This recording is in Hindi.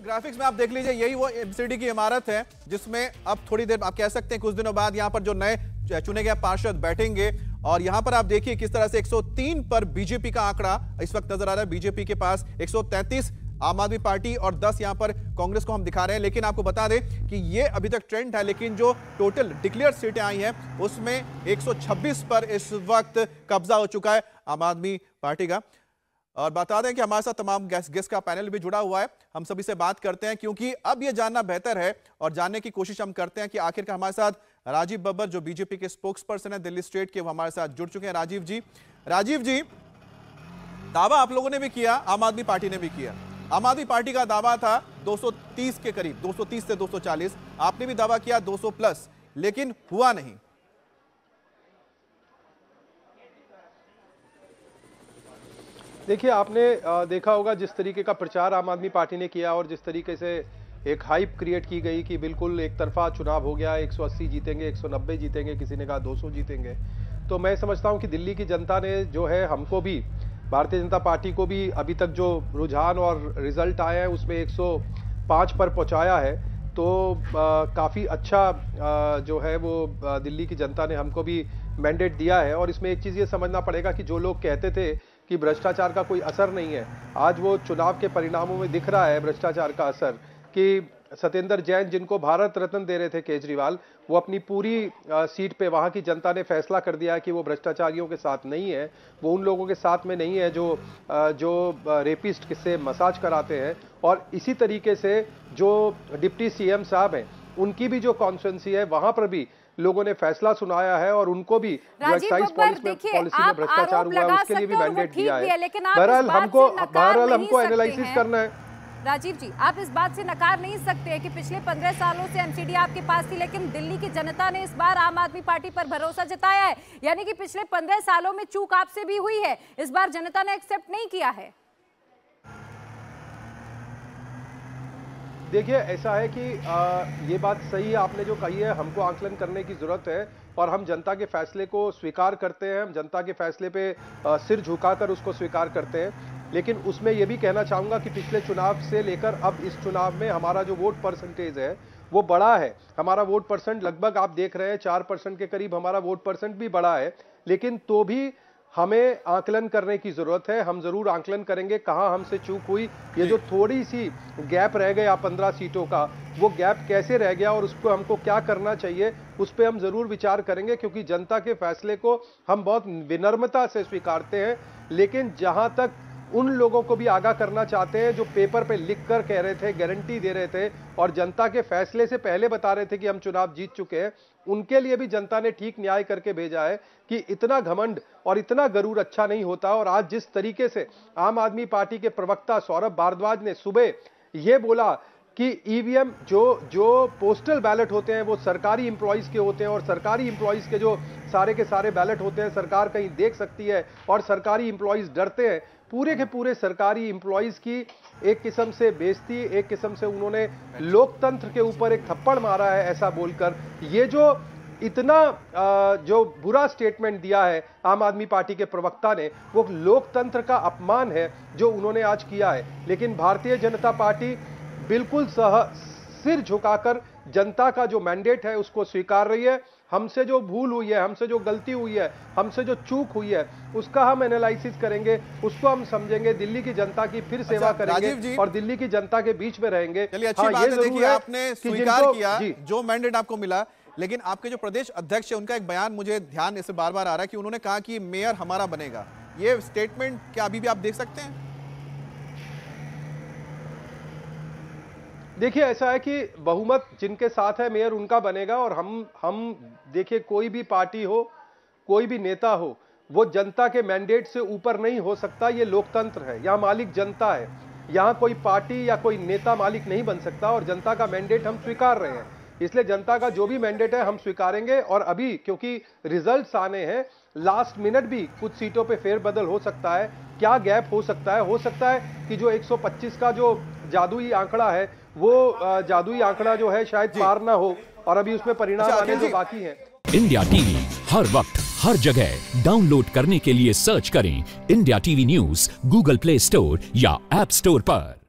जो ग्राफिक्स में आप देख लीजिए, यही वो एमसीडी की इमारत है जिसमें अब थोड़ी देर आप कह सकते हैं कुछ दिनों बाद यहां पर जो नए चुने गए पार्षद बैठेंगे। और यहां पर आप देखिए किस तरह से 103 पर बीजेपी का आंकड़ा इस वक्त नजर आ रहा है। बीजेपी के पास 133 आम आदमी पार्टी और 10 यहां पर कांग्रेस को हम दिखा रहे हैं। लेकिन आपको बता दें कि ये अभी तक ट्रेंड है, लेकिन जो टोटल डिक्लेयर सीटें आई हैं उसमें 126 पर इस वक्त कब्जा हो चुका है आम आदमी पार्टी का। और बता दें कि हमारे साथ तमाम गेस्ट का पैनल भी जुड़ा हुआ है। हम सभी से बात करते हैं क्योंकि अब यह जानना बेहतर है और जानने की कोशिश हम करते हैं कि आखिरकार हमारे साथ राजीव बब्बर जो बीजेपी के स्पोक्स पर्सन है दिल्ली स्टेट के, वो हमारे साथ जुड़ चुके हैं। राजीव जी, दावा आप लोगों ने भी किया, आम आदमी पार्टी ने भी किया। आम आदमी पार्टी का दावा था 230 के करीब, 230 से 240। आपने भी दावा किया 200 प्लस, लेकिन हुआ नहीं। देखिए, आपने देखा होगा जिस तरीके का प्रचार आम आदमी पार्टी ने किया और जिस तरीके से एक हाइप क्रिएट की गई कि बिल्कुल एक तरफा चुनाव हो गया, 180 जीतेंगे, 190 जीतेंगे, किसी ने कहा 200 जीतेंगे। तो मैं समझता हूं कि दिल्ली की जनता ने जो है हमको भी, भारतीय जनता पार्टी को भी अभी तक जो रुझान और रिजल्ट आए हैं उसमें 105 पर पहुंचाया है। तो काफ़ी अच्छा जो है वो दिल्ली की जनता ने हमको भी मैंडेट दिया है। और इसमें एक चीज़ ये समझना पड़ेगा कि जो लोग कहते थे कि भ्रष्टाचार का कोई असर नहीं है, आज वो चुनाव के परिणामों में दिख रहा है भ्रष्टाचार का असर। कि सत्येंद्र जैन जिनको भारत रत्न दे रहे थे केजरीवाल, वो अपनी पूरी सीट पे वहाँ की जनता ने फैसला कर दिया है कि वो भ्रष्टाचारियों के साथ नहीं है, वो उन लोगों के साथ में नहीं है जो रेपिस्ट किससे मसाज कराते हैं। और इसी तरीके से जो डिप्टी सीएम साहब हैं उनकी भी जो कॉन्स्टिट्यूंसी है वहाँ पर भी लोगों ने फैसला सुनाया है और उनको भी जो एक्साइज पॉलिसी में भ्रष्टाचार हुआ है उसके लिए भी मैंडेट दिया है। बहरहाल हमको एनालिसिस करना है। राजीव जी, आप इस बात से नकार नहीं सकते कि पिछले 15 सालों से एमसीडी आपके पास थी, लेकिन दिल्ली की जनता ने इस बार आम आदमी पार्टी पर भरोसा जताया है। यानी कि पिछले 15 सालों में चूक आपसे भी हुई है, इस बार जनता ने एक्सेप्ट नहीं किया है। देखिए, ऐसा है कि ये बात सही है आपने जो कही है, हमको आंकलन करने की जरूरत है और हम जनता के फैसले को स्वीकार करते हैं, हम जनता के फैसले पे सिर झुकाकर उसको स्वीकार करते हैं। लेकिन उसमें यह भी कहना चाहूंगा कि पिछले चुनाव से लेकर अब इस चुनाव में हमारा जो वोट परसेंटेज है वो बढ़ा है। हमारा वोट परसेंट लगभग आप देख रहे हैं 4% के करीब हमारा वोट परसेंट भी बढ़ा है। लेकिन तो भी हमें आकलन करने की जरूरत है। हम जरूर आकलन करेंगे कहां हमसे चूक हुई। ये जो थोड़ी सी गैप रह गया 15 सीटों का, वो गैप कैसे रह गया और उसको हमको क्या करना चाहिए, उस पर हम जरूर विचार करेंगे। क्योंकि जनता के फैसले को हम बहुत विनम्रता से स्वीकारते हैं। लेकिन जहां तक उन लोगों को भी आगाह करना चाहते हैं जो पेपर पे लिख कर कह रहे थे, गारंटी दे रहे थे और जनता के फैसले से पहले बता रहे थे कि हम चुनाव जीत चुके हैं, उनके लिए भी जनता ने ठीक न्याय करके भेजा है कि इतना घमंड और इतना गरूर अच्छा नहीं होता। और आज जिस तरीके से आम आदमी पार्टी के प्रवक्ता सौरभ भारद्वाज ने सुबह यह बोला कि ईवीएम जो पोस्टल बैलेट होते हैं वो सरकारी इंप्लॉइज के होते हैं और सरकारी इंप्लॉइज के जो सारे के सारे बैलेट होते हैं सरकार कहीं देख सकती है और सरकारी इंप्लॉइज डरते हैं। पूरे के पूरे सरकारी इंप्लॉइज की एक किस्म से बेइज्जती, एक किस्म से उन्होंने लोकतंत्र के ऊपर एक थप्पड़ मारा है ऐसा बोलकर। ये जो इतना जो बुरा स्टेटमेंट दिया है आम आदमी पार्टी के प्रवक्ता ने, वो लोकतंत्र का अपमान है जो उन्होंने आज किया है। लेकिन भारतीय जनता पार्टी बिल्कुल सिर झुकाकर जनता का जो मैंडेट है उसको स्वीकार रही है। हमसे जो भूल हुई है, हमसे जो गलती हुई है, हमसे जो चूक हुई है, उसका हम एनालिसिस करेंगे, उसको हम समझेंगे, दिल्ली की जनता की फिर सेवा करेंगे और दिल्ली की जनता के बीच में रहेंगे। चलिए, अच्छी बात है। देखिए, आपने स्वीकार किया जो मैंडेट आपको मिला, लेकिन आपके जो प्रदेश अध्यक्ष है उनका एक बयान मुझे ध्यान इससे बार-बार आ रहा है कि उन्होंने कहा कि मेयर हमारा बनेगा। ये स्टेटमेंट क्या अभी भी आप देख सकते हैं? देखिए, ऐसा है कि बहुमत जिनके साथ है मेयर उनका बनेगा। और हम देखिए, कोई भी पार्टी हो, कोई भी नेता हो, वो जनता के मैंडेट से ऊपर नहीं हो सकता। ये लोकतंत्र है, यहाँ मालिक जनता है। यहाँ कोई पार्टी या कोई नेता मालिक नहीं बन सकता और जनता का मैंडेट हम स्वीकार रहे हैं। इसलिए जनता का जो भी मैंडेट है हम स्वीकारेंगे। और अभी क्योंकि रिजल्ट्स आने हैं, लास्ट मिनट भी कुछ सीटों पे फेरबदल हो सकता है। क्या गैप हो सकता है? हो सकता है कि जो 125 का जो जादुई आंकड़ा है वो जादुई आंकड़ा जो है शायद पार ना हो और अभी उसमें परिणाम आने जो बाकी है। इंडिया टीवी हर वक्त हर जगह डाउनलोड करने के लिए सर्च करें India TV news Google play store या ऐप स्टोर पर।